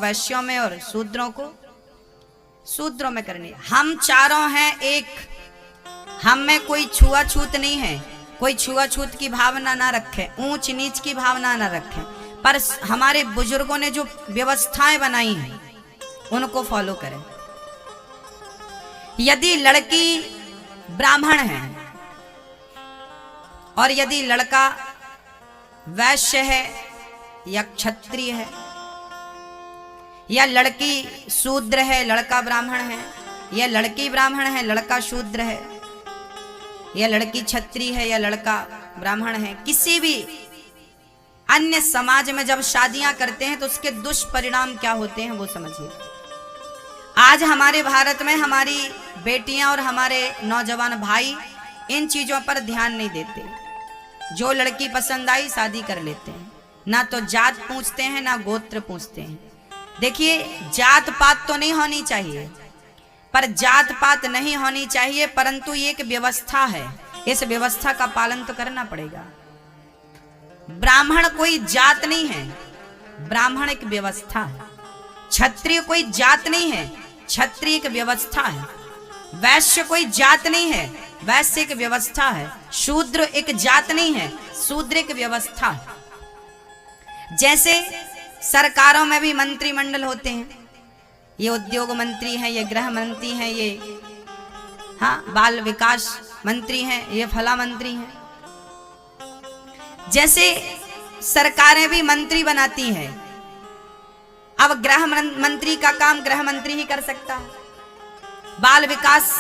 वैश्यों में और शूद्रों को शूद्रों में करनी है। हम चारों हैं एक, हम में कोई छुआछूत नहीं है, कोई छुआछूत की भावना ना रखे, ऊंच नीच की भावना ना रखे, पर हमारे बुजुर्गों ने जो व्यवस्थाएं बनाई हैं उनको फॉलो करें। यदि लड़की ब्राह्मण है और यदि लड़का वैश्य है या क्षत्रिय है, या लड़की शूद्र है लड़का ब्राह्मण है, या लड़की ब्राह्मण है लड़का शूद्र है, या लड़की क्षत्रिय है या लड़का ब्राह्मण है, किसी भी अन्य समाज में जब शादियां करते हैं तो उसके दुष्परिणाम क्या होते हैं वो समझिए। आज हमारे भारत में हमारी बेटियां और हमारे नौजवान भाई इन चीजों पर ध्यान नहीं देते। जो लड़की पसंद आई शादी कर लेते हैं, ना तो जात पूछते हैं ना गोत्र पूछते हैं। देखिए, जात पात तो नहीं होनी चाहिए, पर जात पात नहीं होनी चाहिए, परंतु ये एक व्यवस्था है, इस व्यवस्था का पालन तो करना पड़ेगा। ब्राह्मण कोई जात नहीं है, ब्राह्मण एक व्यवस्था है। क्षत्रिय कोई जात नहीं है, क्षत्रिय एक व्यवस्था है। वैश्य कोई जात नहीं है, वैश्य एक व्यवस्था है। शूद्र एक जात नहीं है, शूद्र एक व्यवस्था है। जैसे सरकारों में भी मंत्रिमंडल होते हैं, ये उद्योग मंत्री हैं, ये गृह मंत्री हैं, ये बाल विकास मंत्री हैं, ये फला मंत्री हैं। जैसे सरकारें भी मंत्री बनाती हैं, अब गृह मंत्री का काम गृह मंत्री ही कर सकता है। बाल विकास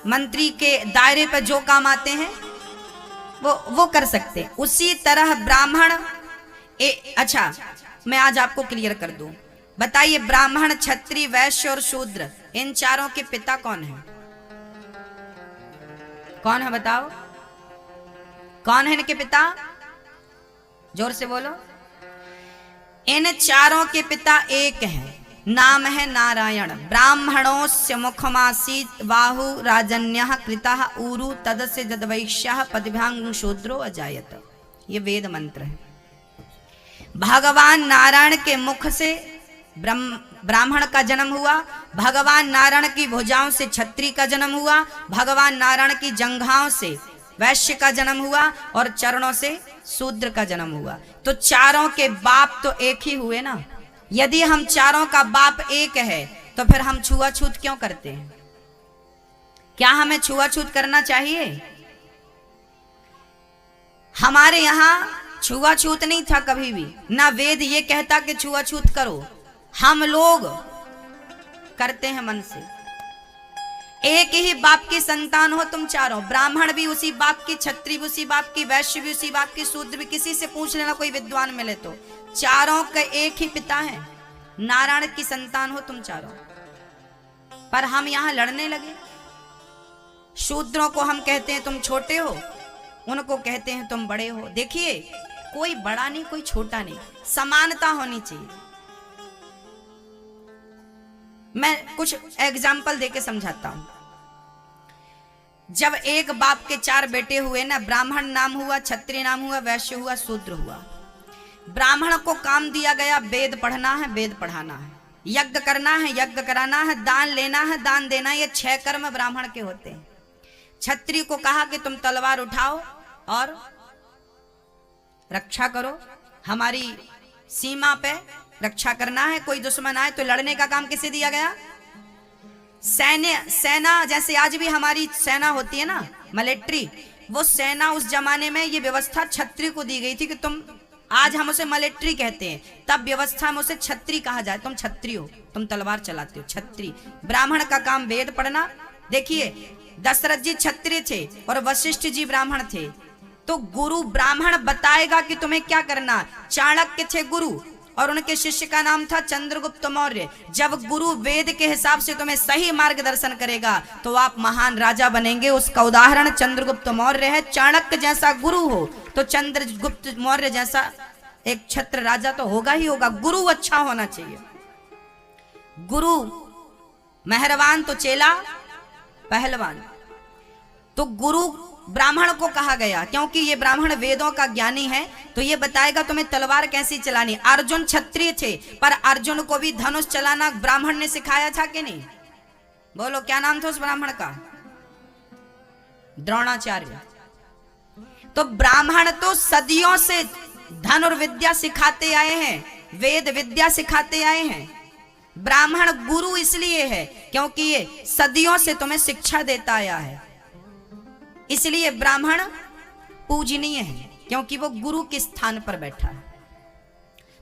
मंत्री के दायरे पर जो काम आते हैं वो कर सकते हैं। उसी तरह ब्राह्मण अच्छा, मैं आज आपको क्लियर कर दूं। बताइए, ब्राह्मण, क्षत्रिय, वैश्य और शूद्र, इन चारों के पिता कौन है? कौन है बताओ, कौन है इनके पिता? जोर से बोलो। इन चारों के पिता एक हैं, नाम है नारायण। ब्राह्मणोस्य मुखमासीत बाहु राजन्यः कृतः ऊरु तदस्य जदवैश्यः पदभ्यां शूद्रो अजायत। ये वेद मंत्र है। भगवान नारायण के मुख से ब्राह्मण का जन्म हुआ, भगवान नारायण की भुजाओं से क्षत्रिय का जन्म हुआ, भगवान नारायण की जंघाओं से वैश्य का जन्म हुआ और चरणों से शूद्र का जन्म हुआ। तो चारों के बाप तो एक ही हुए ना। यदि हम चारों का बाप एक है तो फिर हम छुआछूत क्यों करते हैं? क्या हमें छुआछूत करना चाहिए? हमारे यहां छुआछूत नहीं था कभी भी, ना वेद ये कहता कि छुआछूत करो। हम लोग करते हैं मन से। एक ही बाप की संतान हो तुम चारों, ब्राह्मण भी उसी बाप की, क्षत्रिय भी उसी बाप की, वैश्य भी उसी बाप की, शूद्र भी। किसी से पूछ लेना, कोई विद्वान मिले तो, चारों का एक ही पिता है। नारायण की संतान हो तुम चारों, पर हम यहां लड़ने लगे। शूद्रों को हम कहते हैं तुम छोटे हो, उनको कहते हैं तुम बड़े हो। देखिए, कोई बड़ा नहीं कोई छोटा नहीं, समानता होनी चाहिए। मैं कुछ एग्जाम्पल देके समझाता हूं। जब एक बाप के चार बेटे हुए ना, ब्राह्मण नाम हुआ, क्षत्रिय नाम हुआ, वैश्य हुआ, शूद्र हुआ। ब्राह्मण को काम दिया गया वेद पढ़ना है, वेद पढ़ाना है, यज्ञ करना है, यज्ञ कराना है, दान लेना है, दान देना है। ये 6 कर्म ब्राह्मण के होते हैं। क्षत्रिय को कहा कि तुम तलवार उठाओ और रक्षा करो, हमारी सीमा पे रक्षा करना है। कोई दुश्मन आए तो लड़ने का काम किसे दिया गया? सेना। जैसे आज भी हमारी सेना होती है ना, मिलिट्री, वो सेना उस जमाने में ये व्यवस्था क्षत्रिय को दी गई थी कि तुम, आज हम उसे मिलिट्री कहते हैं, तब व्यवस्था में उसे क्षत्रिय कहा जाए। तुम क्षत्रिय हो, तुम तलवार चलाते हो, क्षत्रिय। ब्राह्मण का काम वेद पढ़ना। देखिए, दशरथ जी क्षत्रिय थे और वशिष्ठ जी ब्राह्मण थे, तो गुरु ब्राह्मण बताएगा कि तुम्हें क्या करना। चाणक्य थे गुरु और उनके शिष्य का नाम था चंद्रगुप्त मौर्य। जब गुरु वेद के हिसाब से तुम्हें सही मार्गदर्शन करेगा तो आप महान राजा बनेंगे। उसका उदाहरण चंद्रगुप्त मौर्य है। चाणक्य जैसा गुरु हो तो चंद्रगुप्त मौर्य जैसा एक छत्र राजा तो होगा ही होगा। गुरु अच्छा होना चाहिए। गुरु मेहरबान तो चेला पहलवान। तो गुरु ब्राह्मण को कहा गया क्योंकि ये ब्राह्मण वेदों का ज्ञानी है, तो ये बताएगा तुम्हें तलवार कैसी चलानी। अर्जुन क्षत्रिय थे, पर अर्जुन को भी धनुष चलाना ब्राह्मण ने सिखाया था कि नहीं? बोलो क्या नाम था उस ब्राह्मण का? द्रोणाचार्य। तो ब्राह्मण तो सदियों से धनुर्विद्या सिखाते आए हैं, वेद विद्या सिखाते आए हैं। ब्राह्मण गुरु इसलिए है क्योंकि ये सदियों से तुम्हें शिक्षा देता आया है, इसलिए ब्राह्मण पूजनीय है क्योंकि वो गुरु के स्थान पर बैठा है।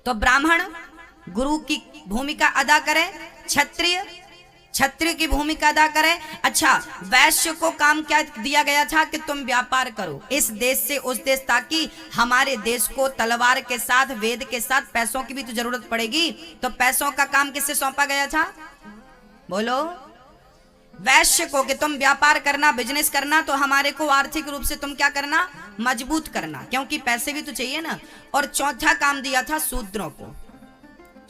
तो ब्राह्मण गुरु की भूमिका अदा करे, क्षत्रिय क्षत्रिय की भूमिका अदा करे। अच्छा, वैश्य को काम क्या दिया गया था कि तुम व्यापार करो इस देश से उस देश, ताकि हमारे देश को तलवार के साथ वेद के साथ पैसों की भी तो जरूरत पड़ेगी। तो पैसों का काम किससे सौंपा गया था? बोलो, वैश्य को, कि तुम व्यापार करना, बिजनेस करना, तो हमारे को आर्थिक रूप से तुम क्या करना? मजबूत करना, क्योंकि पैसे भी तो चाहिए ना। और चौथा काम दिया था शूद्रों को।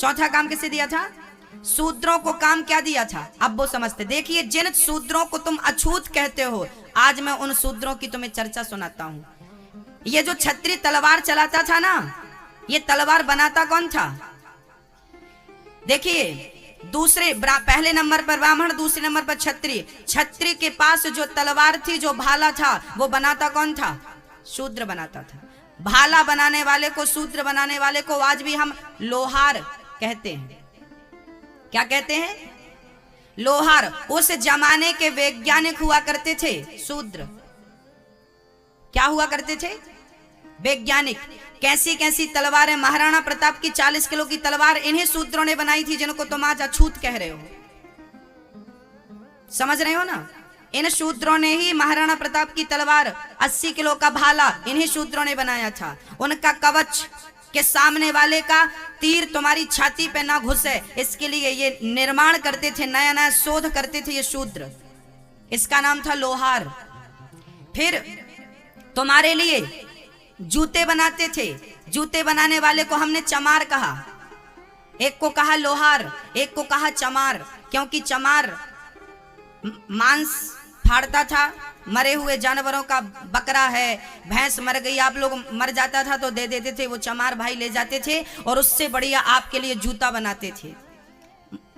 चौथा काम किसे दिया था? शूद्रों को काम क्या दिया था? अब वो समझते। देखिए, जिन शूद्रों को तुम अछूत कहते हो, आज मैं उन शूद्रों की तुम्हें चर्चा सुनाता हूं। ये जो क्षत्रिय तलवार चलाता था ना, ये तलवार बनाता कौन था? देखिए, पहले नंबर पर ब्राह्मण, दूसरे नंबर पर क्षत्रिय। क्षत्रिय के पास जो तलवार थी, जो भाला था, वो बनाता कौन था? शूद्र बनाता था। भाला बनाने वाले को, शूद्र बनाने वाले को आज भी हम लोहार कहते हैं। क्या कहते हैं? लोहार। उस जमाने के वैज्ञानिक हुआ करते थे शूद्र। क्या हुआ करते थे? वैज्ञानिक। कैसी कैसी तलवारें, महाराणा प्रताप की 40 किलो की तलवार इन्हीं शूद्रों ने बनाई थी, जिनको तुम आज अछूत कह रहे हो। समझ रहे हो ना? इन शूद्रों ने ही महाराणा प्रताप की तलवार, 80 किलो का भाला इन्हीं शूद्रों ने बनाया था। उनका कवच के सामने वाले का तीर तुम्हारी छाती पे ना घुसे, इसके लिए ये निर्माण करते थे, नया नया शोध करते थे ये शूद्र। इसका नाम था लोहार। फिर तुम्हारे लिए जूते बनाते थे। जूते बनाने वाले को हमने चमार कहा। एक को कहा लोहार, एक को कहा चमार, क्योंकि चमार मांस फाड़ता था। मरे हुए जानवरों का, बकरा है, भैंस मर गई, आप लोग मर जाता था तो दे देते थे, वो चमार भाई ले जाते थे और उससे बढ़िया आपके लिए जूता बनाते थे।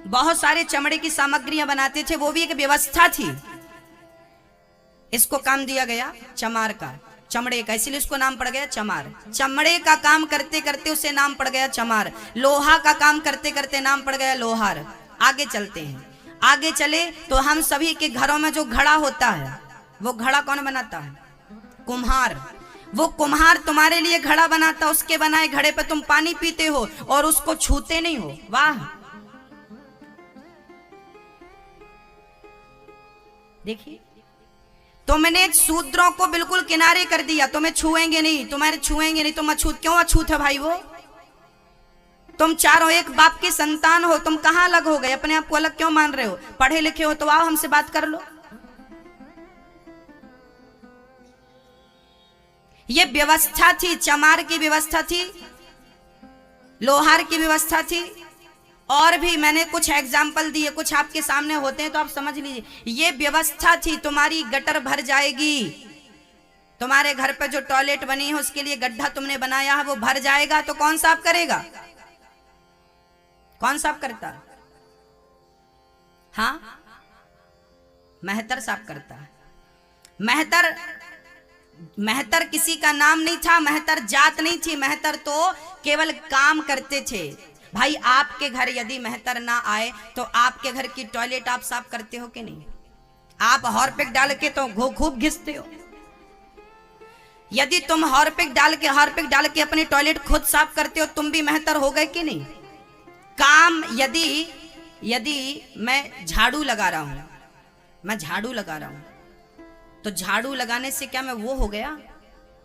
बहुत सारे चमड़े की सामग्रियां बनाते थे, वो भी एक व्यवस्था थी। इसको काम दिया गया चमार का, चमड़े का, इसलिए उसको नाम पड़ गया चमार। चमड़े का काम करते करते उसे नाम पड़ गया चमार। लोहा का काम करते करते नाम पड़ गया लोहार। आगे चलते हैं। आगे चले तो हम सभी के घरों में जो घड़ा होता है, वो घड़ा कौन बनाता है? कुम्हार। वो कुम्हार तुम्हारे लिए घड़ा बनाता, उसके बनाए घड़े पे तुम पानी पीते हो और उसको छूते नहीं हो। वाह! देखिए, तुमने शूद्रों को बिल्कुल किनारे कर दिया, तुम्हें छुएंगे नहीं, तुम्हारे छुएंगे नहीं, तुम अछूत। क्यों अछूत है भाई? वो तुम चारों एक बाप की संतान हो, तुम कहां अलग हो गए? अपने आप को अलग क्यों मान रहे हो? पढ़े लिखे हो तो आओ हमसे बात कर लो। ये व्यवस्था थी, चमार की व्यवस्था थी, लोहार की व्यवस्था थी। और भी मैंने कुछ एग्जाम्पल दिए, कुछ आपके सामने होते हैं तो आप समझ लीजिए। ये व्यवस्था थी। तुम्हारी गटर भर जाएगी, तुम्हारे घर पे जो टॉयलेट बनी है उसके लिए गड्ढा तुमने बनाया है, वो भर जाएगा तो कौन साफ करेगा? कौन साफ करता? हाँ, मेहतर साफ करता है। मेहतर किसी का नाम नहीं था, मेहतर जात नहीं थी, मेहतर तो केवल काम करते थे। भाई, आपके घर यदि मेहतर ना आए तो आपके घर की टॉयलेट आप साफ करते हो कि नहीं? आप हार्पिक डाल के तो खूब घिसते हो। यदि तुम हार्पिक डाल के अपनी टॉयलेट खुद साफ करते हो, तुम भी मेहतर हो गए कि नहीं? काम यदि मैं झाड़ू लगा रहा हूं, तो झाड़ू लगाने से क्या मैं वो हो गया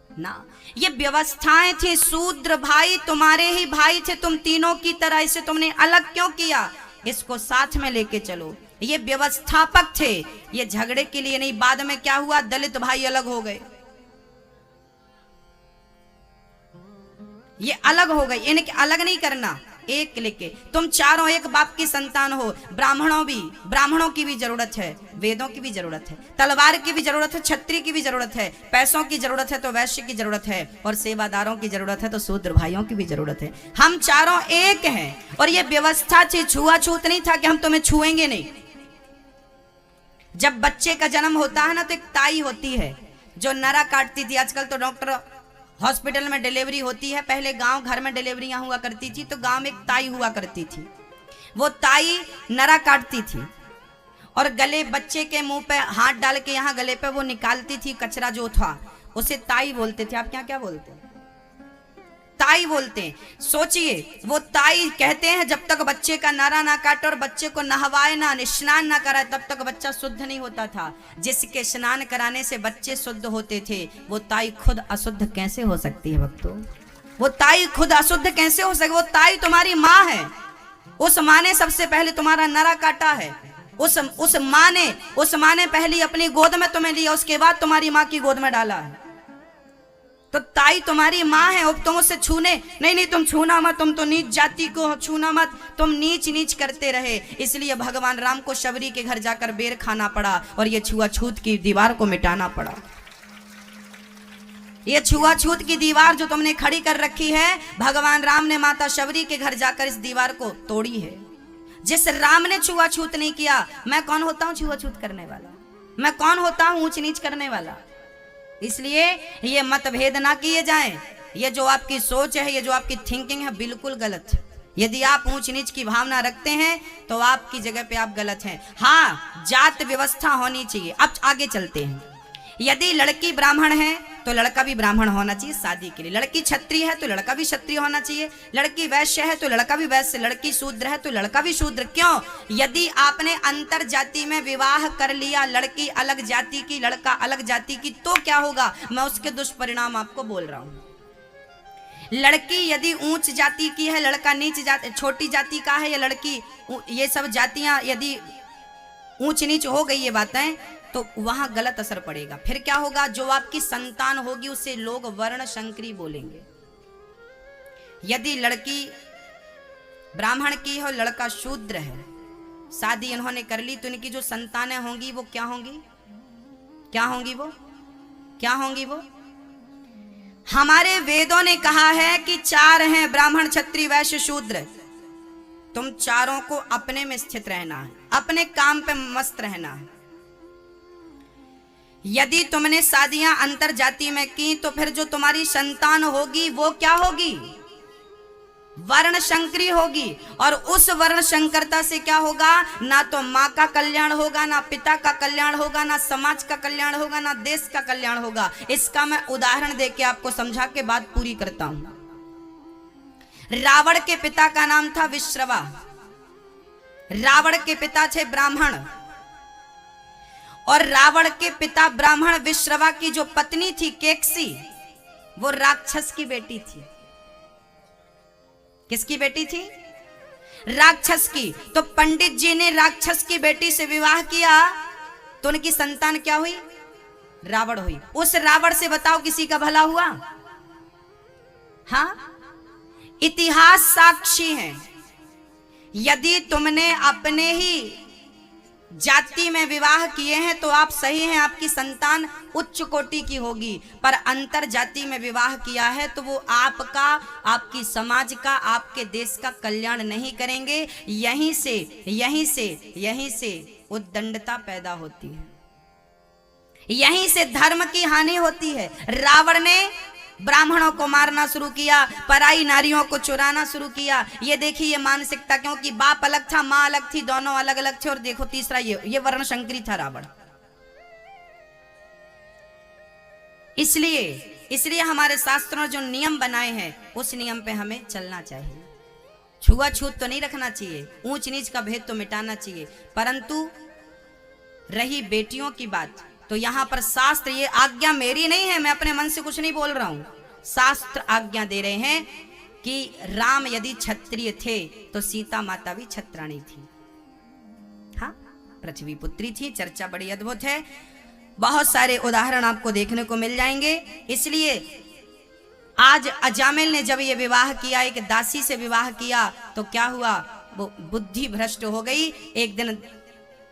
ना? ये व्यवस्थाएं थी। शूद्र भाई तुम्हारे ही भाई थे, तुम तीनों की तरह। इसे तुमने अलग क्यों किया? इसको साथ में लेके चलो। ये व्यवस्थापक थे, ये झगड़े के लिए नहीं। बाद में क्या हुआ? दलित भाई अलग हो गए, ये अलग हो गए। इन्हें अलग नहीं करना, एक लेके, तुम चारों एक बाप की संतान हो। ब्राह्मणों की भी जरूरत है, वेदों की भी जरूरत है, तलवार की भी जरूरत है, छत्री की भी जरूरत है, पैसों की जरूरत है तो वैश्य की जरूरत है, और सेवादारों की जरूरत है तो शूद्र भाइयों की भी जरूरत है। हम चारों एक हैं। और ये व्यवस्था थी, छुआछूत नहीं था कि हम तुम्हें छुएंगे नहीं। जब बच्चे का जन्म होता है ना तो एक ताई होती है जो नरा काटती थी। आजकल तो डॉक्टर हॉस्पिटल में डिलीवरी होती है, पहले गांव घर में डिलीवरियां हुआ करती थी, तो गांव में एक ताई हुआ करती थी। वो ताई नरा काटती थी और गले बच्चे के मुंह पे हाथ डाल के यहाँ गले पे वो निकालती थी कचरा जो था, उसे ताई बोलते थे। आप क्या बोलते हैं? ताई बोलते हैं। सोचिए, वो ताई कहते हैं जब तक बच्चे का नरा ना काटे और बच्चे को नहवाए ना, स्नान ना कराए, तब तक बच्चा शुद्ध नहीं होता था। जिसके स्नान कराने से बच्चे शुद्ध होते थे, वो ताई खुद अशुद्ध कैसे हो सकती है भक्तों? वो ताई खुद अशुद्ध कैसे हो सके? वो ताई तुम्हारी माँ है। उस माँ ने सबसे पहले तुम्हारा नरा काटा है। उस माँ ने पहले अपनी गोद में तुम्हें लिया, उसके बाद तुम्हारी माँ की गोद में डाला है। तो ताई तुम्हारी माँ है। अब तुम उससे छूने नहीं, तुम छूना मत, तुम तो नीच जाति को छूना मत, तुम नीच करते रहे। इसलिए भगवान राम को शबरी के घर जाकर बेर खाना पड़ा और ये छुआछूत की दीवार को मिटाना पड़ा। ये छुआछूत की दीवार जो तुमने खड़ी कर रखी है, भगवान राम ने माता शबरी के घर जाकर इस दीवार को तोड़ी है। जिस राम ने छुआछूत नहीं किया, मैं कौन होता हूं छुआछूत करने वाला? मैं कौन होता हूं ऊंच नीच करने वाला? इसलिए ये मतभेद ना किए जाएं। ये जो आपकी सोच है, ये जो आपकी थिंकिंग है, बिल्कुल गलत है। यदि आप ऊंच नीच की भावना रखते हैं तो आपकी जगह पे आप गलत हैं। हाँ, जात व्यवस्था होनी चाहिए। अब आगे चलते हैं। यदि लड़की ब्राह्मण है तो लड़का भी ब्राह्मण होना चाहिए शादी के लिए। लड़की क्षत्रिय है तो लड़का भी क्षत्रिय होना चाहिए। लड़की वैश्य है तो लड़का भी वैश्य। लड़की शूद्र है तो लड़का भी शूद्र। क्यों? यदि आपने अंतर जाति में विवाह कर लिया, लड़की अलग जाति की, लड़का अलग जाति की, तो क्या होगा? मैं उसके दुष्परिणाम आपको बोल रहा हूं। लड़की यदि ऊंच जाति की है, लड़का नीच जाति, छोटी जाति का है, या लड़की, ये सब जातियां यदि ऊंच नीच हो गई ये बातें, तो वहां गलत असर पड़ेगा। फिर क्या होगा? जो आपकी संतान होगी उसे लोग वर्ण शंकरी बोलेंगे। यदि लड़की ब्राह्मण की हो, लड़का शूद्र है, शादी इन्होंने कर ली, तो इनकी जो संतानें होंगी वो क्या होंगी? क्या होंगी वो? हमारे वेदों ने कहा है कि 4 हैं, ब्राह्मण क्षत्रिय वैश्य शूद्र। तुम चारों को अपने में स्थित रहना है, अपने काम पे मस्त रहना है। यदि तुमने शादियां अंतर जाति में की तो फिर जो तुम्हारी संतान होगी वो क्या होगी? वर्ण शंकरी होगी। और उस वर्ण शंकरता से क्या होगा? ना तो माँ का कल्याण होगा, ना पिता का कल्याण होगा, ना समाज का कल्याण होगा, ना देश का कल्याण होगा। इसका मैं उदाहरण देके आपको समझा के बात पूरी करता हूं। रावण के पिता का नाम था विश्रवा। रावण के पिता थे ब्राह्मण, और रावण के पिता ब्राह्मण विश्रवा की जो पत्नी थी केकसी, वो राक्षस की बेटी थी। किसकी बेटी थी? राक्षस की। तो पंडित जी ने राक्षस की बेटी से विवाह किया तो उनकी संतान क्या हुई? रावण हुई। उस रावण से बताओ किसी का भला हुआ? हाँ, इतिहास साक्षी है। यदि तुमने अपने ही जाति में विवाह किए हैं तो आप सही हैं, आपकी संतान उच्च कोटि की होगी। पर अंतर जाति में विवाह किया है तो वो आपका, आपकी समाज का, आपके देश का कल्याण नहीं करेंगे। यहीं से उद्दंडता पैदा होती है, यहीं से धर्म की हानि होती है। रावण ने ब्राह्मणों को मारना शुरू किया, पराई नारियों को चुराना शुरू किया। ये देखिए ये मानसिकता, क्योंकि बाप अलग था, माँ अलग थी, दोनों अलग अलग थे। और देखो तीसरा ये वर्ण शंकरी था रावण। इसलिए हमारे शास्त्रों ने जो नियम बनाए हैं उस नियम पे हमें चलना चाहिए। छुआछूत तो नहीं रखना चाहिए, ऊंच नीच का भेद तो मिटाना चाहिए। परंतु रही बेटियों की बात, तो यहां पर शास्त्र, ये आज्ञा मेरी नहीं है, मैं अपने मन से कुछ नहीं बोल रहा हूं। शास्त्र आज्ञा दे रहे हैं कि राम यदि क्षत्रिय थे तो सीता माता भी क्षत्राणी थी। हाँ, पृथ्वी पुत्री थी। चर्चा बड़ी अद्भुत है, बहुत सारे उदाहरण आपको देखने को मिल जाएंगे। इसलिए आज अजामिल ने जब ये विवाह किया, एक दासी से विवाह किया, तो क्या हुआ, वो बुद्धि भ्रष्ट हो गई। एक दिन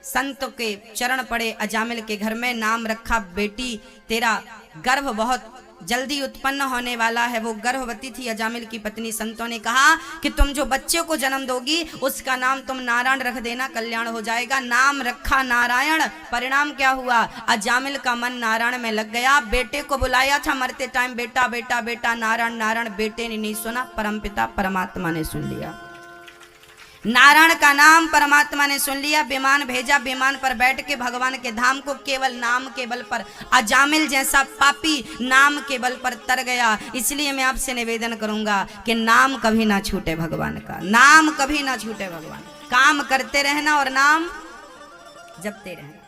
संत के चरण पड़े अजामिल के घर में, नाम रखा बेटी तेरा गर्भ बहुत जल्दी उत्पन्न होने वाला है। वो गर्भवती थी अजामिल की पत्नी। संतों ने कहा कि तुम जो बच्चे को जन्म दोगी उसका नाम तुम नारायण रख देना, कल्याण हो जाएगा। नाम रखा नारायण। परिणाम क्या हुआ, अजामिल का मन नारायण में लग गया। बेटे को बुलाया था मरते टाइम, बेटा बेटा बेटा नारायण नारायण। बेटे ने नहीं सुना, परमपिता परमात्मा ने सुन लिया। नारायण का नाम परमात्मा ने सुन लिया। विमान भेजा, विमान पर बैठ के भगवान के धाम को केवल नाम के बल पर, अजामिल जैसा पापी नाम के बल पर तर गया। इसलिए मैं आपसे निवेदन करूंगा कि नाम कभी ना छूटे भगवान का, नाम कभी ना छूटे भगवान। काम करते रहना और नाम जपते रहना।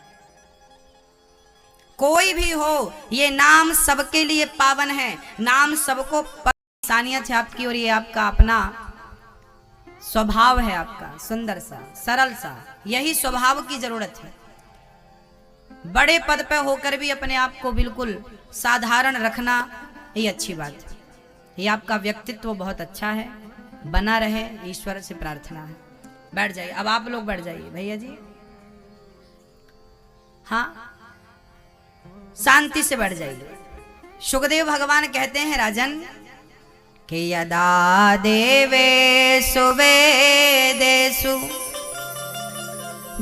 कोई भी हो, ये नाम सबके लिए पावन है। नाम सबको इंसानियत है आपकी, और ये आपका अपना स्वभाव है, आपका सुंदर सा सरल सा। यही स्वभाव की जरूरत है। बड़े पद पे होकर भी अपने आप को बिल्कुल साधारण रखना, ये अच्छी बात है। ये आपका व्यक्तित्व बहुत अच्छा है, बना रहे, ईश्वर से प्रार्थना है। बैठ जाइए, अब आप लोग बैठ जाइए भैया जी। हाँ, शांति से बैठ जाइए। सुखदेव भगवान कहते हैं राजन कि यदा देवेषु वेदेषु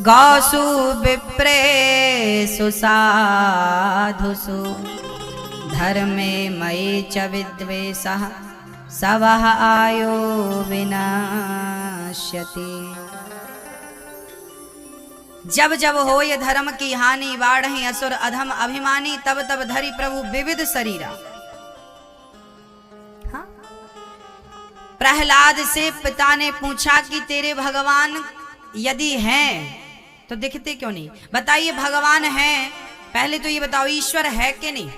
गौसु विप्रेषु साधुषु धर्मे मयि च विद्वेषः सवः आयो विनाश्यति। जब जब हो ये धर्म की हानि, बाढ़हि असुर अधम अभिमानी, तब तब धरि प्रभु विविध शरीरा। प्रहलाद से पिता ने पूछा कि तेरे भगवान यदि हैं तो दिखते क्यों नहीं? बताइए, भगवान हैं, पहले तो ये बताओ ईश्वर है कि नहीं?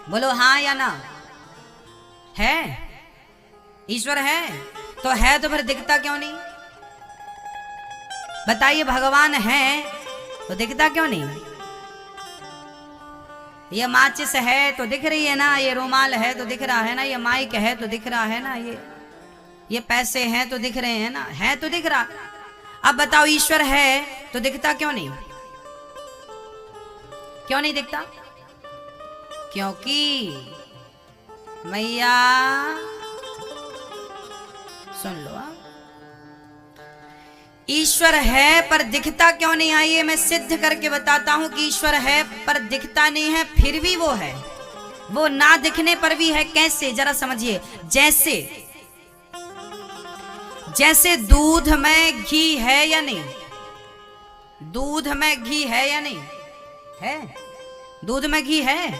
बोलो हाँ या ना। है, ईश्वर है तो फिर दिखता क्यों नहीं? बताइए, भगवान है तो दिखता क्यों नहीं? ये माचिस है तो दिख रही है ना, ये रुमाल है तो दिख रहा है ना, ये माइक है तो दिख रहा है ना, ये पैसे हैं तो दिख रहे हैं ना, है तो दिख रहा। अब बताओ, ईश्वर है तो दिखता क्यों नहीं? क्यों नहीं दिखता? क्योंकि मैया सुन लो, ईश्वर है पर दिखता क्यों नहीं? आइए मैं सिद्ध करके बताता हूं कि ईश्वर है पर दिखता नहीं है, फिर भी वो है। वो ना दिखने पर भी है। कैसे, जरा समझिए। जैसे दूध में घी है या नहीं? दूध में घी है या नहीं? है। दूध में घी है।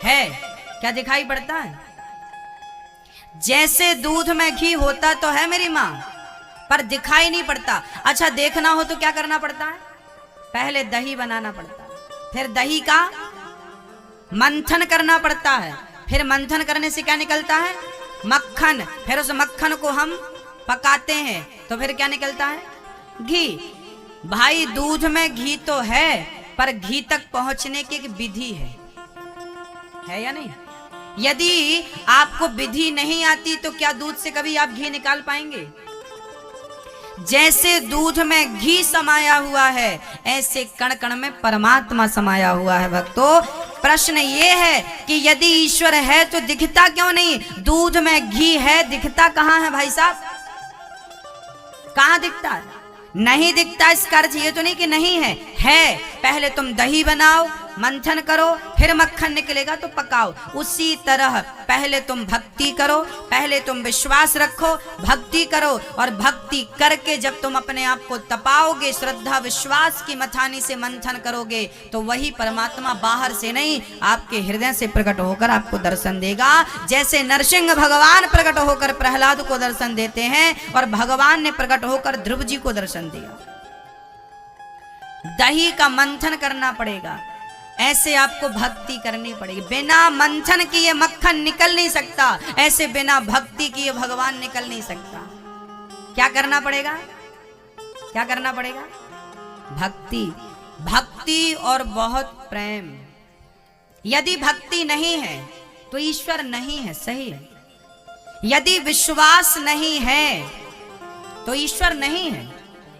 क्या दिखाई पड़ता है? जैसे दूध में घी होता तो है मेरी माँ, पर दिखाई नहीं पड़ता। अच्छा, देखना हो तो क्या करना पड़ता है? पहले दही बनाना पड़ता है, फिर दही का मंथन करना पड़ता है, फिर मंथन करने से क्या निकलता है? मक्खन। फिर उस मक्खन को हम पकाते हैं तो फिर क्या निकलता है? घी। भाई, दूध में घी तो है, पर घी तक पहुंचने की एक विधि है या नहीं? यदि आपको विधि नहीं आती तो क्या दूध से कभी आप घी निकाल पाएंगे? जैसे दूध में घी समाया हुआ है, ऐसे कण कण में परमात्मा समाया हुआ है। भक्तों, प्रश्न ये है कि यदि ईश्वर है तो दिखता क्यों नहीं? दूध में घी है, दिखता कहाँ है भाई साहब? कहाँ दिखता है? नहीं दिखता। इसका अर्थ ये तो नहीं कि नहीं है, है। पहले तुम दही बनाओ, मंथन करो, फिर मक्खन निकलेगा तो पकाओ। उसी तरह पहले तुम भक्ति करो, पहले तुम विश्वास रखो, भक्ति करो, और भक्ति करके जब तुम अपने आप को तपाओगे, श्रद्धा विश्वास की मथानी से मंथन करोगे, तो वही परमात्मा बाहर से नहीं, आपके हृदय से प्रकट होकर आपको दर्शन देगा। जैसे नरसिंह भगवान प्रकट होकर प्रहलाद को दर्शन देते हैं, और भगवान ने प्रकट होकर ध्रुव जी को दर्शन दिया। दही का मंथन करना पड़ेगा, ऐसे आपको भक्ति करनी पड़ेगी। बिना मंथन किए मक्खन निकल नहीं सकता, ऐसे बिना भक्ति किए भगवान निकल नहीं सकता। क्या करना पड़ेगा? क्या करना पड़ेगा? भक्ति। भक्ति और बहुत प्रेम। यदि भक्ति नहीं है तो ईश्वर नहीं है, सही है। यदि विश्वास नहीं है तो ईश्वर नहीं है।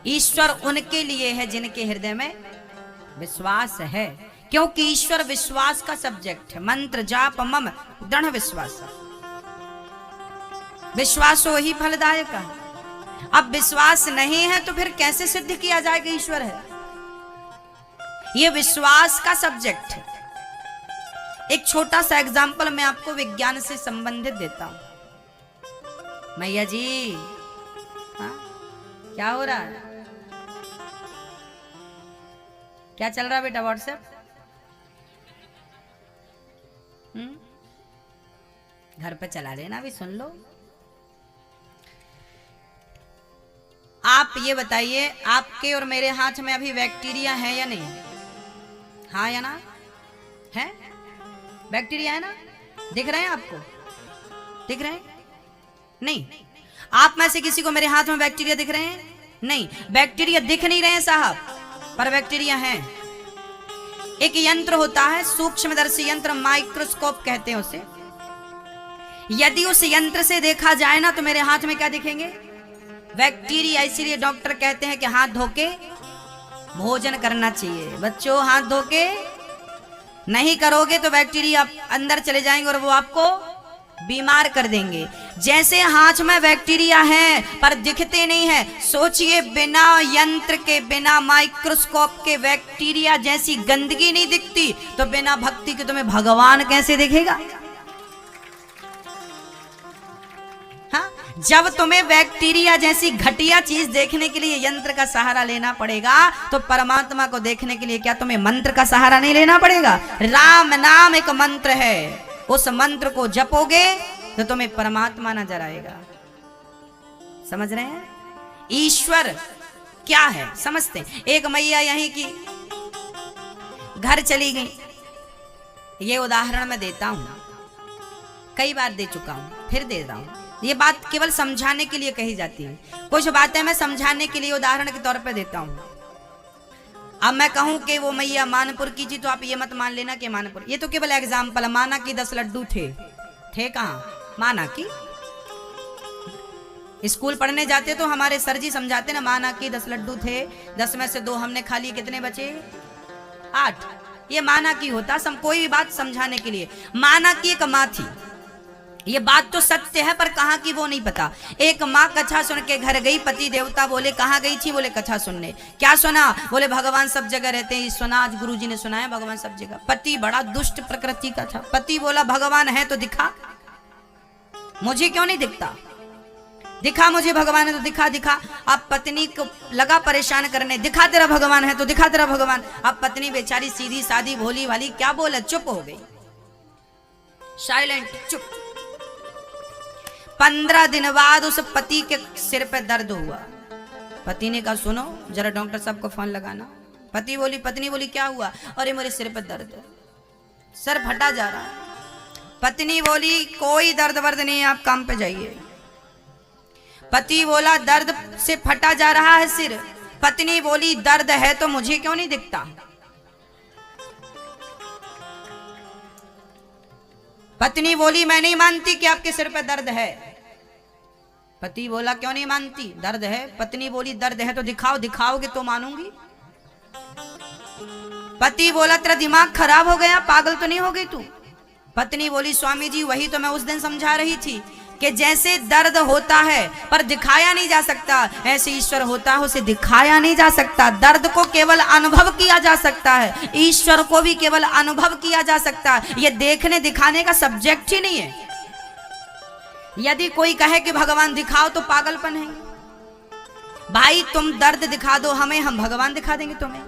ईश्वर उनके लिए है जिनके हृदय में विश्वास है, क्योंकि ईश्वर विश्वास का सब्जेक्ट है। मंत्र जाप मम दृढ़ विश्वास, विश्वासो ही फलदायक है। अब विश्वास नहीं है तो फिर कैसे सिद्ध किया जाए कि ईश्वर है? यह विश्वास का सब्जेक्ट है। एक छोटा सा एग्जाम्पल मैं आपको विज्ञान से संबंधित देता हूं। मैया जी, हाँ? क्या हो रहा है? क्या चल रहा है बेटा? व्हाट्सएप घर पे चला लेना, अभी सुन लो। आप ये बताइए, आपके और मेरे हाथ में अभी बैक्टीरिया है या नहीं? हाँ या ना? है बैक्टीरिया, है ना? दिख रहे हैं आपको? दिख रहे हैं? नहीं। आप में से किसी को मेरे हाथ में बैक्टीरिया दिख रहे हैं? नहीं, बैक्टीरिया दिख नहीं रहे हैं साहब, पर बैक्टीरिया हैं। एक यंत्र होता है, सूक्ष्मदर्शी यंत्र, माइक्रोस्कोप कहते हैं उसे। यदि उस यंत्र से देखा जाए ना तो मेरे हाथ में क्या दिखेंगे? बैक्टीरिया। इसीलिए डॉक्टर कहते हैं कि हाथ धोके भोजन करना चाहिए। बच्चों, हाथ धोके नहीं करोगे तो बैक्टीरिया अंदर चले जाएंगे और वो आपको बीमार कर देंगे। जैसे हाथ में बैक्टीरिया है पर दिखते नहीं है, सोचिए बिना यंत्र के, बिना माइक्रोस्कोप के बैक्टीरिया जैसी गंदगी नहीं दिखती, तो बिना भक्ति के तुम्हें भगवान कैसे दिखेगा? हाँ, जब तुम्हें बैक्टीरिया जैसी घटिया चीज देखने के लिए यंत्र का सहारा लेना पड़ेगा, तो परमात्मा को देखने के लिए क्या तुम्हें मंत्र का सहारा नहीं लेना पड़ेगा? राम नाम एक मंत्र है, उस मंत्र को जपोगे तो तुम्हें परमात्मा नजर आएगा। समझ रहे हैं? ईश्वर क्या है समझते हैं। एक मैया यहीं की घर चली गई, ये उदाहरण मैं देता हूं, कई बार दे चुका हूं, फिर दे रहा हूं। ये बात केवल समझाने के लिए कही जाती है। कुछ बातें मैं समझाने के लिए उदाहरण के तौर पर देता हूं। अब मैं कहूं कि वो मैया मानपुर की थी, तो आप ये मत मान लेना कि मानपुर, ये तो केवल एग्जाम्पल। माना कि 10 लड्डू थे कहां? माना कि स्कूल पढ़ने जाते तो हमारे सर जी समझाते ना, माना कि 10 लड्डू थे, 10 में से 2 हमने खा लिए, कितने बचे? 8। ये माना कि होता कोई भी बात समझाने के लिए। माना कि एक माँ थी, ये बात तो सत्य है, पर कहाँ की वो नहीं पता। एक माँ कथा सुन के घर गई, पति देवता बोले कहाँ गई थी? बोले कथा सुनने। क्या सुना? बोले भगवान सब जगह रहते हैं। सुना, आज गुरुजी ने सुनाया भगवान सब जगह। पति बड़ा दुष्ट प्रकृति का था। पति बोला भगवान है तो दिखा, मुझे क्यों नहीं दिखता? दिखा, मुझे भगवान है तो दिखा दिखा। अब पत्नी को लगा परेशान करने, दिखा तेरा भगवान है तो दिखा तेरा भगवान। अब पत्नी बेचारी सीधी सादी भोली भाली क्या बोले, चुप हो गई, साइलेंट, चुप। 15 दिन बाद उस पति के सिर पे दर्द हुआ। पति ने कहा सुनो जरा डॉक्टर साहब को फोन लगाना। पत्नी बोली क्या हुआ? अरे मेरे सिर पे दर्द है, सर फटा जा रहा है। पत्नी बोली कोई दर्द वर्द नहीं, आप काम पे जाइए। पति बोला दर्द से फटा जा रहा है सिर। पत्नी बोली दर्द है तो मुझे क्यों नहीं दिखता? पत्नी बोली मैं नहीं मानती कि आपके सिर पे दर्द है। पति बोला क्यों नहीं मानती? दर्द है। पत्नी बोली दर्द है तो दिखाओ, दिखाओगे तो मानूंगी। पति बोला तेरा दिमाग खराब हो गया, पागल तो नहीं हो गई तू? पत्नी बोली स्वामी जी वही तो मैं उस दिन समझा रही थी कि जैसे दर्द होता है पर दिखाया नहीं जा सकता, ऐसे ईश्वर होता है, उसे दिखाया नहीं जा सकता। दर्द को केवल अनुभव किया जा सकता है, ईश्वर को भी केवल अनुभव किया जा सकता है। ये देखने दिखाने का सब्जेक्ट ही नहीं है। यदि कोई कहे कि भगवान दिखाओ तो पागलपन है। भाई तुम दर्द दिखा दो हमें, हम भगवान दिखा देंगे तुम्हें।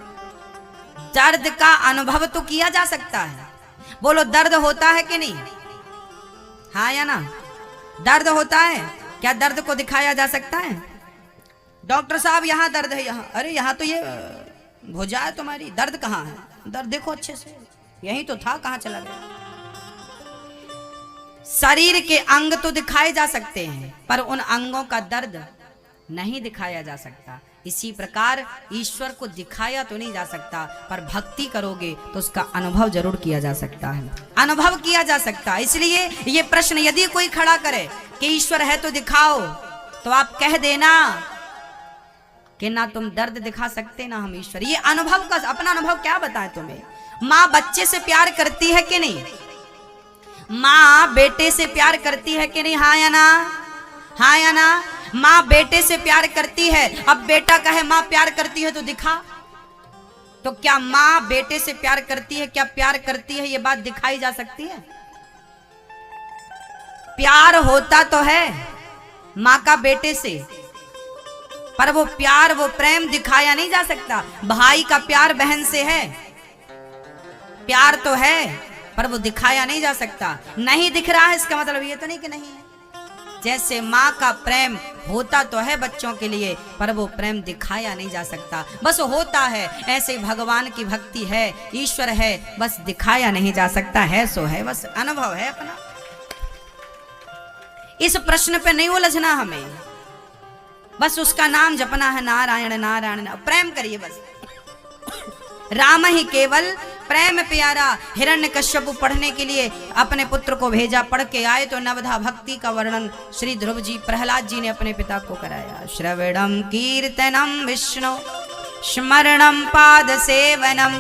दर्द का अनुभव तो किया जा सकता है। बोलो दर्द होता है कि नहीं? हाँ या ना? दर्द होता है। क्या दर्द को दिखाया जा सकता है? डॉक्टर साहब यहाँ दर्द है, यहाँ, अरे यहाँ तो ये भुजा है तुम्हारी, दर्द कहाँ है? दर्द देखो अच्छे से, यही तो था, कहाँ चला गया? शरीर के अंग तो दिखाए जा सकते हैं, पर उन अंगों का दर्द नहीं दिखाया जा सकता। इसी प्रकार ईश्वर को दिखाया तो नहीं जा सकता, पर भक्ति करोगे तो उसका अनुभव जरूर किया जा सकता है, अनुभव किया जा सकता है। इसलिए ये प्रश्न यदि कोई खड़ा करे कि ईश्वर है तो दिखाओ, तो आप कह देना कि ना तुम दर्द दिखा सकते ना हम ईश्वर। ये अनुभव का, अपना अनुभव क्या बताएं तुम्हें। माँ बच्चे से प्यार करती है कि नहीं? माँ बेटे से प्यार करती है कि नहीं? हाँ या ना? हाँ या ना? माँ बेटे से प्यार करती है। अब बेटा कहे माँ प्यार करती है तो दिखा, तो क्या माँ बेटे से प्यार करती है, क्या प्यार करती है, ये बात दिखाई जा सकती है? प्यार होता तो है माँ का बेटे से, पर वो प्यार, वो प्रेम दिखाया नहीं जा सकता। भाई का प्यार बहन से है, प्यार तो है पर वो दिखाया नहीं जा सकता। नहीं दिख रहा है इसका मतलब ये तो नहीं कि नहीं है। जैसे माँ का प्रेम होता तो है बच्चों के लिए, पर वो प्रेम दिखाया नहीं जा सकता, बस होता है। ऐसे भगवान की भक्ति है, ईश्वर है, बस दिखाया नहीं जा सकता, है सो है, बस अनुभव है अपना। इस प्रश्न पे नहीं उलझना हमें, बस उसका नाम जपना है, नारायण नारायण, प्रेम करिए बस। राम ही केवल प्रेम प्यारा। हिरण्यकश्यप पढ़ने के लिए अपने पुत्र को भेजा, पढ़ के आए तो नवधा भक्ति का वर्णन श्री ध्रुव जी, प्रहलाद जी ने अपने पिता को कराया। श्रवणम कीर्तनम विष्णु स्मरणम पाद सेवनम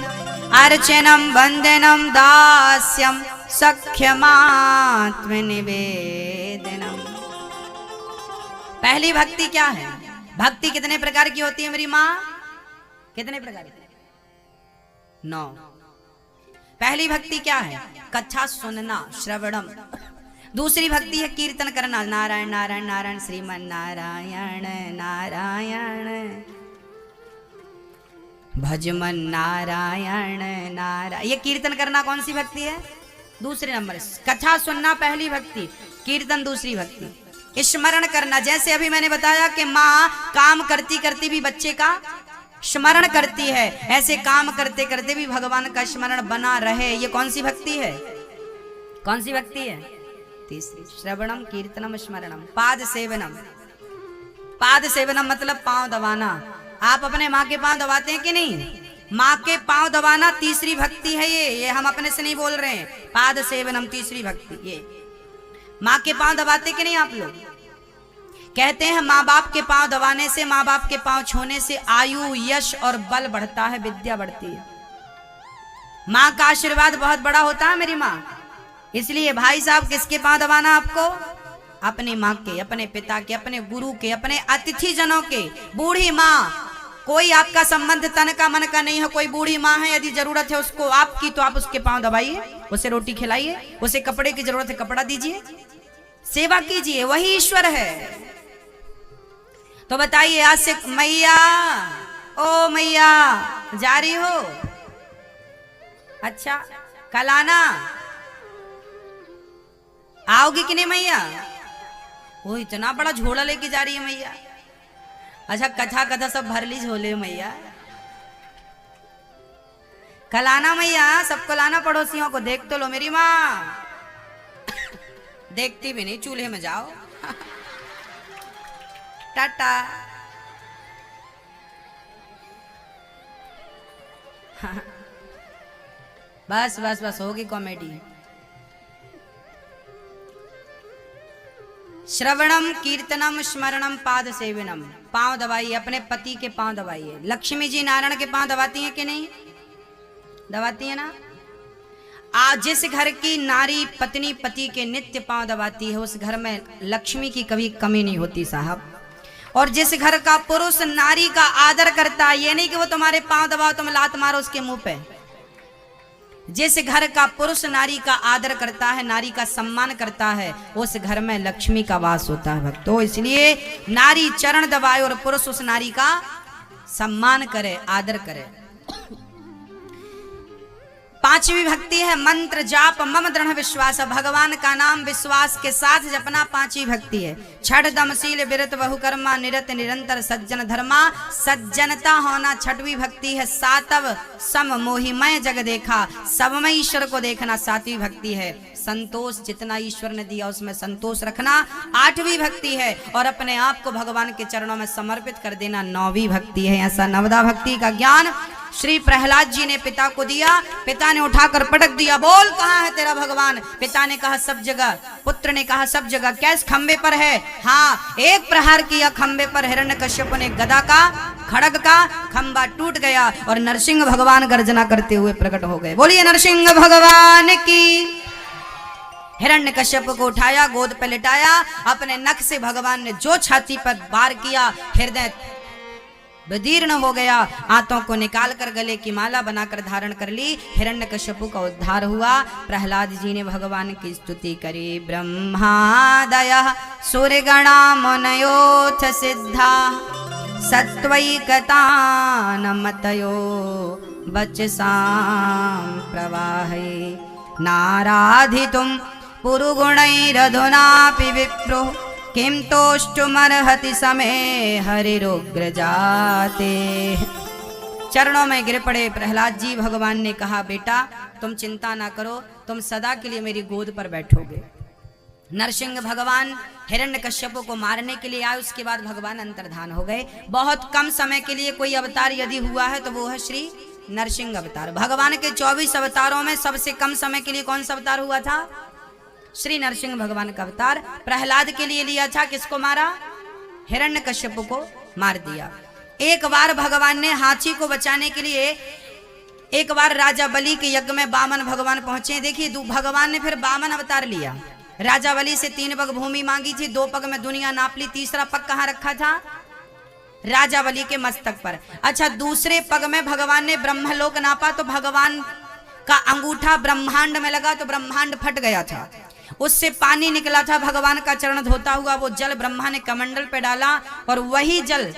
अर्चनम वंदनम दास्यम सख्यमात्म निवेदनम। पहली भक्ति क्या है? भक्ति कितने प्रकार की होती है मेरी माँ? कितने प्रकार की? 9। पहली भक्ति क्या है? कथा सुनना, श्रवणम। दूसरी भक्ति है कीर्तन करना, नारायण नारायण नारायण श्रीमन नारायण नारायण भजमन नारायण नारायण। ये कीर्तन करना कौन सी भक्ति है? दूसरे नंबर। कथा सुनना पहली भक्ति, कीर्तन दूसरी भक्ति। स्मरण करना, जैसे अभी मैंने बताया कि माँ काम करती करती भी बच्चे का स्मरण करती है, ऐसे काम करते करते भी भगवान का स्मरण बना रहे। ये कौन सी भक्ति है? कौन सी भक्ति है? तीसरी। श्रवणम कीर्तनम स्मरणम पाद सेवनम। पाद सेवनम मतलब पांव दबाना। आप अपने माँ के पांव दबाते हैं कि नहीं? माँ के पांव दबाना तीसरी भक्ति है। ये हम अपने से नहीं बोल रहे हैं। पाद सेवनम तीसरी भक्ति। ये माँ के पांव दबाते कि नहीं आप लोग? कहते हैं माँ बाप के पांव दबाने से, माँ बाप के पांव छूने से आयु, यश और बल बढ़ता है, विद्या बढ़ती है। माँ का आशीर्वाद बहुत बड़ा होता है मेरी माँ। इसलिए भाई साहब किसके पांव दबाना आपको? अपनी माँ के, अपने पिता के, अपने गुरु के, अपने अतिथि जनों के। बूढ़ी माँ, कोई आपका संबंध तन का मन का नहीं है, कोई बूढ़ी माँ है, यदि जरूरत है उसको आपकी, तो आप उसके पांव दबाइए, उसे रोटी खिलाइए, उसे कपड़े की जरूरत है कपड़ा दीजिए, सेवा कीजिए, वही ईश्वर है। तो बताइए आज से मैया, ओ मैया जा रही हो? अच्छा, कल आना। आओगी कि नहीं मैया? वो इतना बड़ा झोला लेके जा रही है मैया। अच्छा, कथा कथा सब भर ली झोले मैया। कल आना मैया, सबको लाना, पड़ोसियों को। देख तो लो मेरी माँ। देखती भी नहीं, चूल्हे में जाओ। टाटा। बस बस बस, होगी कॉमेडी। श्रवणम कीर्तनम स्मरणम पाद सेवनम। पांव दबाइए, अपने पति के पांव दबाइए। लक्ष्मी जी नारायण के पांव दबाती हैं कि नहीं? दबाती है ना? आज जिस घर की नारी पत्नी पति के नित्य पांव दबाती है, उस घर में लक्ष्मी की कभी कमी नहीं होती साहब। और जिस घर का पुरुष नारी का आदर करता है, ये नहीं कि वो तुम्हारे पांव दबाओ तुम लात मारो उसके मुंह पे। जिस घर का पुरुष नारी का आदर करता है, नारी का सम्मान करता है, उस घर में लक्ष्मी का वास होता है भक्तों। इसलिए नारी चरण दबाए और पुरुष उस नारी का सम्मान करे, आदर करे। पांचवी भक्ति है मंत्र जाप मम दृढ़ विश्वास, भगवान का नाम विश्वास के साथ जपना पांचवी भक्ति है। छठ दमशील विरत बहुकर्मा निरत निरंतर सज्जन धर्मा, सज्जनता होना छठवीं भक्ति है। सातव सम मोहिमय जग देखा, सब में ईश्वर को देखना सातवीं भक्ति है। संतोष जितना ईश्वर ने दिया उसमें संतोष रखना आठवीं भक्ति है। और अपने आप को भगवान के चरणों में समर्पित कर देना नौवीं भक्ति है। ऐसा नवदा भक्ति का ज्ञान श्री प्रहलाद जी ने पिता को दिया। पिता ने उठाकर पटक दिया, बोल कहाँ है तेरा भगवान? पिता ने कहा सब जगह। पुत्र ने कहा सब जगह। कैस खंबे पर है? हाँ। एक प्रहार किया खंबे पर, हिरण्यकश्यप ने गदा का खड़ग का खंबा टूट गया और नरसिंह भगवान गर्जना करते हुए प्रकट हो गए। बोलिए नरसिंह भगवान की। हिरण्यकश्यप को उठाया, गोद पे लिटाया, अपने नख से भगवान ने जो छाती पर वार किया, हृदय विदीर्ण हो गया। आंतों को निकालकर गले की माला बनाकर धारण कर ली। हिरण्यकश्यप का उद्धार हुआ। प्रहलाद जी ने भगवान की स्तुति करी। ब्रह्मादयः सूर्यगणा मुनयोऽथ सिद्धा, सत्वैकता नमतयो वचसां प्रवाहे, नाराधितुं पुरुगुणैरधुनापि विप्रो, किं तोष्टुमर्हति समे हरिरुग्र जाते। चरणों में गिर पड़े प्रहलाद जी। भगवान ने कहा बेटा तुम चिंता ना करो, तुम सदा के लिए मेरी गोद पर बैठोगे। नरसिंह भगवान हिरण्यकश्यप को मारने के लिए आए, उसके बाद भगवान अंतर्धान हो गए। बहुत कम समय के लिए कोई अवतार यदि हुआ है तो वो है श्री नरसिंह अवतार। भगवान के 24 अवतारों में सबसे कम समय के लिए कौन सा अवतार हुआ था? श्री नरसिंह भगवान का अवतार। प्रहलाद के लिए लिया था, किसको मारा? हिरण्यकश्यप को मार दिया। एक बार भगवान ने हाथी को बचाने के लिए, एक बार राजा बलि के यज्ञ में वामन भगवान पहुंचे। देखिए भगवान ने फिर वामन अवतार लिया। राजा बलि से 3 पग भूमि मांगी थी, 2 पग में दुनिया नाप ली, तीसरा पग कहाँ रखा था? राजा बलि के मस्तक पर। अच्छा, दूसरे पग में भगवान ने ब्रह्मलोक नापा तो भगवान का अंगूठा ब्रह्मांड में लगा तो ब्रह्मांड फट गया था। उससे पानी निकला था। भगवान का चरण धोता हुआ वो जल ब्रह्मा ने कमंडल पे डाला और वही जल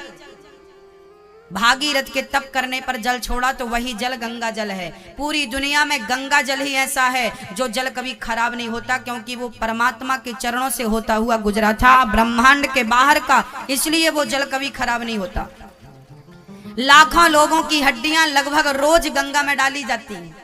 भागीरथ के तप करने पर जल छोड़ा तो वही जल गंगा जल है। पूरी दुनिया में गंगा जल ही ऐसा है जो जल कभी खराब नहीं होता, क्योंकि वो परमात्मा के चरणों से होता हुआ गुजरा था, ब्रह्मांड के बाहर का, इसलिए वो जल कभी खराब नहीं होता। लाखों लोगों की हड्डियां लगभग रोज गंगा में डाली जाती हैं,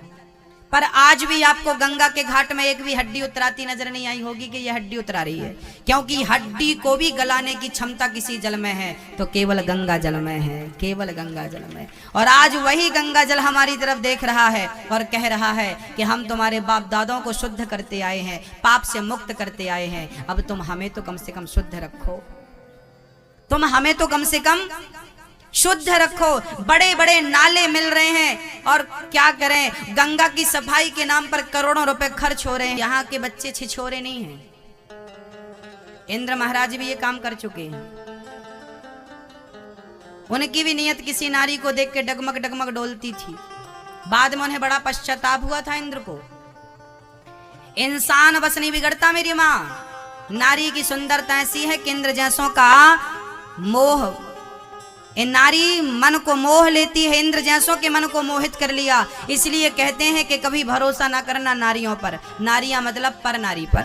पर आज भी आपको गंगा के घाट में एक भी हड्डी उतराती नजर नहीं आई होगी कि यह हड्डी उतरा रही है, क्योंकि हड्डी को भी गलाने की क्षमता किसी जल में है तो केवल गंगा जल में है, केवल गंगा जल में। और आज वही गंगा जल हमारी तरफ देख रहा है और कह रहा है कि हम तुम्हारे बाप दादों को शुद्ध करते आए हैं, पाप से मुक्त करते आए हैं, अब तुम हमें तो कम से कम शुद्ध रखो, तुम हमें तो कम से कम शुद्ध रखो। बड़े बड़े नाले मिल रहे हैं और क्या करें, गंगा की सफाई के नाम पर करोड़ों रुपए खर्च हो रहे हैं। यहाँ के बच्चे छिछोरे नहीं हैं। इंद्र महाराज भी ये काम कर चुके हैं। उनकी भी नियत किसी नारी को देख के डगमग डगमग डोलती थी। बाद में उन्हें बड़ा पश्चाताप हुआ था इंद्र को। इंसान बस नहीं बिगड़ता मेरी माँ, नारी की सुंदरता ऐसी है कि इंद्र जैसों का मोह, नारी मन को मोह लेती है, इंद्र जैसों के मन को मोहित कर लिया। इसलिए कहते हैं कि कभी भरोसा ना करना नारियों पर, नारियां मतलब पर नारी पर,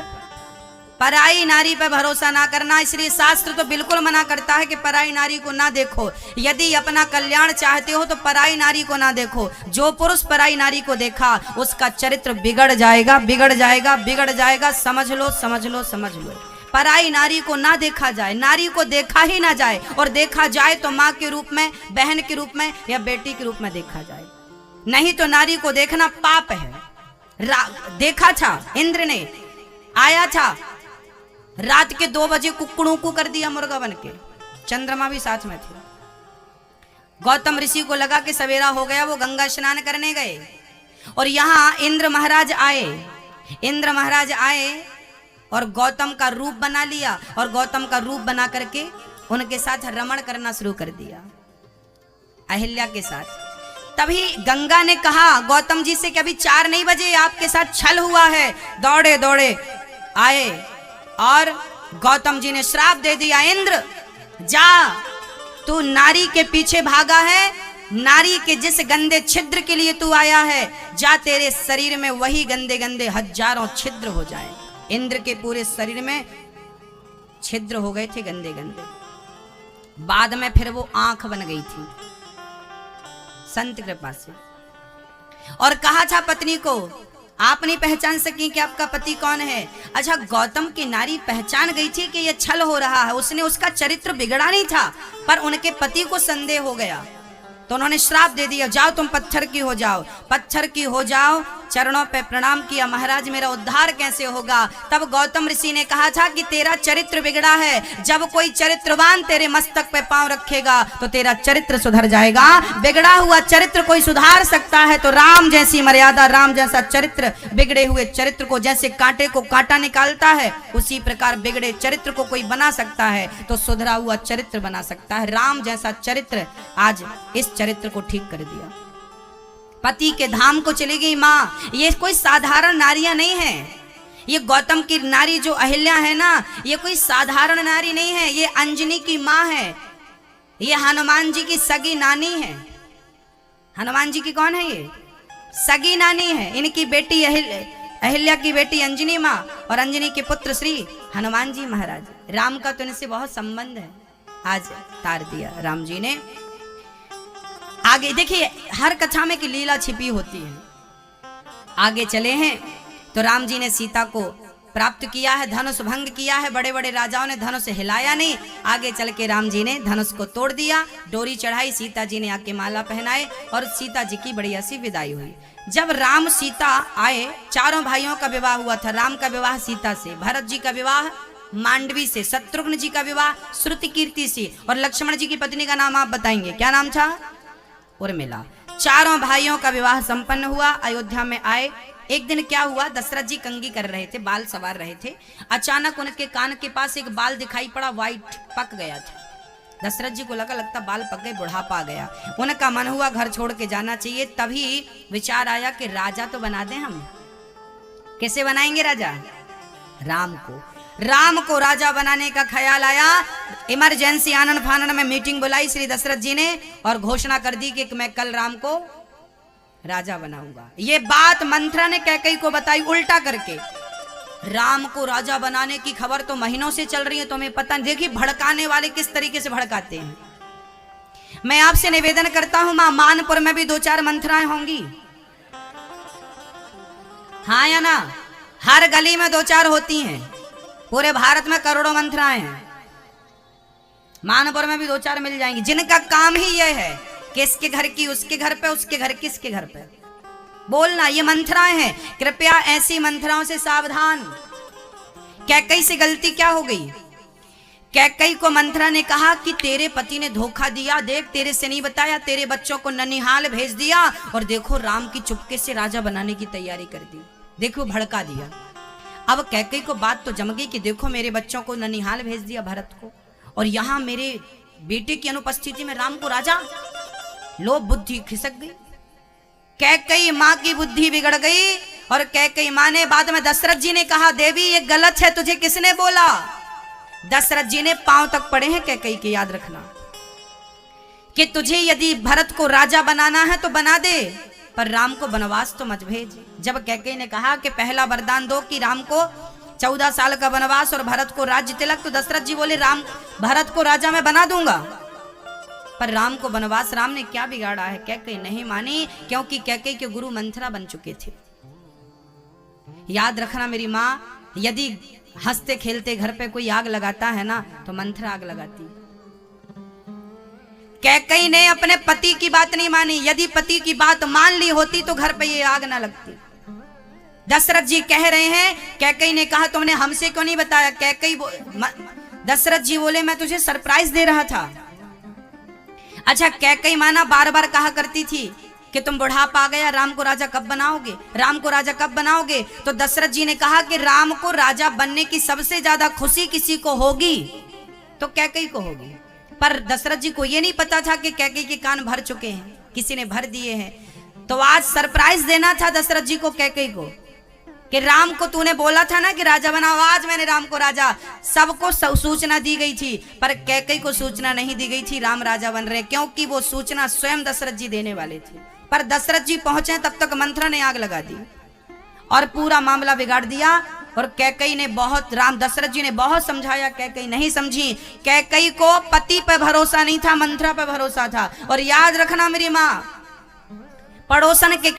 पराई नारी पर भरोसा ना करना। इसलिए शास्त्र तो बिल्कुल मना करता है कि पराई नारी को ना देखो। यदि अपना कल्याण चाहते हो तो पराई नारी को ना देखो। जो पुरुष पराई नारी को देखा उसका चरित्र बिगड़ जाएगा, बिगड़ जाएगा, बिगड़ जाएगा। समझ लो, समझ लो, समझ लो। पराई नारी को ना देखा जाए, नारी को देखा ही ना जाए, और देखा जाए तो माँ के रूप में, बहन के रूप में या बेटी के रूप में देखा जाए, नहीं तो नारी को देखना पाप है। देखा था इंद्र ने, आया था रात के 2 बजे कुक्कड़ों को कर दिया मुर्गा बन के, चंद्रमा भी साथ में थे। गौतम ऋषि को लगा कि सवेरा हो गया, वो गंगा स्नान करने गए और यहाँ इंद्र महाराज आए। इंद्र महाराज आए और गौतम का रूप बना लिया और गौतम का रूप बना करके उनके साथ रमण करना शुरू कर दिया, अहिल्या के साथ। तभी गंगा ने कहा गौतम जी से कि अभी 4 नहीं बजे, आपके साथ छल हुआ है। दौड़े दौड़े आए और गौतम जी ने श्राप दे दिया, इंद्र जा, तू नारी के पीछे भागा है नारी के जिस गंदे छिद्र के लिए तू आया है, जा तेरे शरीर में वही गंदे गंदे हजारों छिद्र हो जाए। इंद्र के पूरे शरीर में छिद्र हो गए थे गंदे गंदे। बाद में फिर वो आंख बन गई थी संत कृपा से। और कहा था पत्नी को, आप नहीं पहचान सकी कि आपका पति कौन है। अच्छा, गौतम की नारी पहचान गई थी कि यह छल हो रहा है। उसने उसका चरित्र बिगड़ा नहीं था, पर उनके पति को संदेह हो गया तो उन्होंने श्राप दे दिया, जाओ तुम पत्थर की हो जाओ, पत्थर की हो जाओ। चरणों पे प्रणाम किया, महाराज मेरा उद्धार कैसे होगा। तब गौतम ऋषि ने कहा था कि तेरा चरित्र बिगड़ा है, जब कोई चरित्रवान तेरे मस्तक पे पांव रखेगा तो तेरा चरित्र सुधर जाएगा। बिगड़ा हुआ चरित्र कोई सुधार सकता है तो राम जैसी मर्यादा, राम जैसा चरित्र बिगड़े हुए चरित्र को, जैसे कांटे को कांटा निकालता है उसी प्रकार बिगड़े चरित्र को कोई बना सकता है तो सुधरा हुआ चरित्र बना सकता है। राम जैसा चरित्र आज इस चरित्र को ठीक कर दिया। पति के धाम को चली गई माँ। ये कोई साधारण नारियां नहीं है। ये गौतम की नारी जो अहिल्या है ना, ये कोई साधारण नारी नहीं है। ये अंजनी की माँ है, ये हनुमान जी की सगी नानी है। हनुमान जी की कौन है? ये सगी नानी है। इनकी बेटी अहिल्या की बेटी अंजनी माँ और अंजनी के पुत्र श्री हनुमान जी महाराज। राम का तो इनसे बहुत संबंध है। आज तार दिया राम जी ने। आगे देखिए, हर कथा में की लीला छिपी होती है। आगे चले हैं तो राम जी ने सीता को प्राप्त किया है, धनुष भंग किया है। बड़े बड़े राजाओं ने धनुष हिलाया नहीं। आगे चल के राम जी ने धनुष को तोड़ दिया, डोरी चढ़ाई, सीता जी ने आके माला पहनाए और सीता जी की बढ़िया सी विदाई हुई। जब राम सीता आए, चारों भाइयों का विवाह हुआ था। राम का विवाह सीता से, भरत जी का विवाह मांडवी से, शत्रुघ्न जी का विवाह श्रुति कीर्ति से और लक्ष्मण जी की पत्नी का नाम आप बताएंगे, क्या नाम था? उर्मिला। चारों भाइयों का विवाह संपन्न हुआ। अयोध्या में आए। एक दिन क्या हुआ, दशरथ जी कंघी कर रहे थे, बाल सवार रहे थे। अचानक उनके कान के पास एक बाल दिखाई पड़ा, वाइट पक गया था। दशरथ जी को लगता बाल पक गए, बुढ़ापा आ गया। उनका मन हुआ घर छोड़ के जाना चाहिए। तभी विचार आया कि राजा तो बना दें हम। कैसे बनाएंगे राजा? राम को राजा बनाने का ख्याल आया। इमरजेंसी आनंद फानन में मीटिंग बुलाई श्री दशरथ जी ने और घोषणा कर दी कि मैं कल राम को राजा बनाऊंगा। ये बात मंथरा ने कैकेयी को बताई उल्टा करके। राम को राजा बनाने की खबर तो महीनों से चल रही है, तुम्हें पता। देखिए भड़काने वाले किस तरीके से भड़काते हैं। मैं आपसे निवेदन करता हूं मां, मानपुर में भी 2-4 मंथराएं होंगी, हाँ या ना? हर गली में 2-4 होती हैं। पूरे भारत में करोड़ों मंथराएं हैं। मानपुर में भी 2-4 मिल जाएंगी जिनका काम ही यह है कि इसके घर की उसके घर पे, उसके घर की इसके घर पे बोलना। ये मंथराएं हैं। कृपया ऐसी मंथराओं से सावधान। कैकेयी से गलती क्या हो गई? कैकेयी को मंथरा ने कहा कि तेरे पति ने धोखा दिया, देख तेरे से नहीं बताया, तेरे बच्चों को ननिहाल भेज दिया और देखो राम की चुपके से राजा बनाने की तैयारी कर दी। देखो भड़का दिया। अब कैकेयी को बात तो जम गई कि देखो मेरे बच्चों को ननिहाल भेज दिया भरत को, और यहां मेरे बेटे की अनुपस्थिति में राम को राजा। लो बुद्धि खिसक गई। कैकेयी मां की बुद्धि बिगड़ गई। और कैकेयी मां ने बाद में दशरथ जी ने कहा, देवी ये गलत है, तुझे किसने बोला? दशरथ जी ने पांव तक पड़े हैं कैकेयी के, याद रखना कि तुझे यदि भरत को राजा बनाना है तो बना दे, पर राम को वनवास तो मत भेज। जब कैकेयी ने कहा कि पहला वरदान दो कि राम को 14 साल का वनवास और भरत को राज्य तिलक, तो दशरथ जी बोले राम भरत को राजा मैं बना दूंगा, पर राम को वनवास। राम ने क्या बिगाड़ा है? कैकेयी नहीं मानी, क्योंकि कैकेयी के गुरु मंथरा बन चुके थे। याद रखना मेरी माँ, यदि हंसते खेलते घर पे कोई आग लगाता है ना तो मंथरा आग लगाती। कैकेयी ने अपने पति की बात नहीं मानी। यदि पति की बात मान ली होती तो घर पे ये आग ना लगती। दशरथ जी कह रहे हैं, कैकेयी ने कहा तुमने हमसे क्यों नहीं बताया? दशरथ जी बोले मैं तुझे सरप्राइज दे रहा था। अच्छा, कैकेयी माना बार बार कहा करती थी कि तुम बुढ़ापा आ गया, राम को राजा कब बनाओगे, राम को राजा कब बनाओगे? तो दशरथ जी ने कहा कि राम को राजा बनने की सबसे ज्यादा खुशी किसी को होगी तो कैकेयी को होगी। पर दशरथ जी को यह नहीं पता था कि कैकेयी के कान भर चुके हैं, किसी ने भर दिए हैं। तो आज सरप्राइज देना था दशरथ जी को कैकेयी को। कि राम को तूने बोला था ना कि राजा बनाओ, आज मैंने राम को राजा, सबको सूचना दी गई थी, पर कैकेयी को सूचना नहीं दी गई थी राम राजा बन रहे, क्योंकि वो सूचना स्वयं दशरथ जी देने वाले थे। पर दशरथ जी पहुंचे तब तक मंथरा ने आग लगा दी और पूरा मामला बिगाड़ दिया। और कैकेयी ने बहुत, राम दशरथ जी ने बहुत समझाया, कैकेयी नहीं समझी। कैकेयी को पति पे भरोसा नहीं था, मंथरा पे भरोसा था। और याद रखना मेरी माँ, पड़ोसन के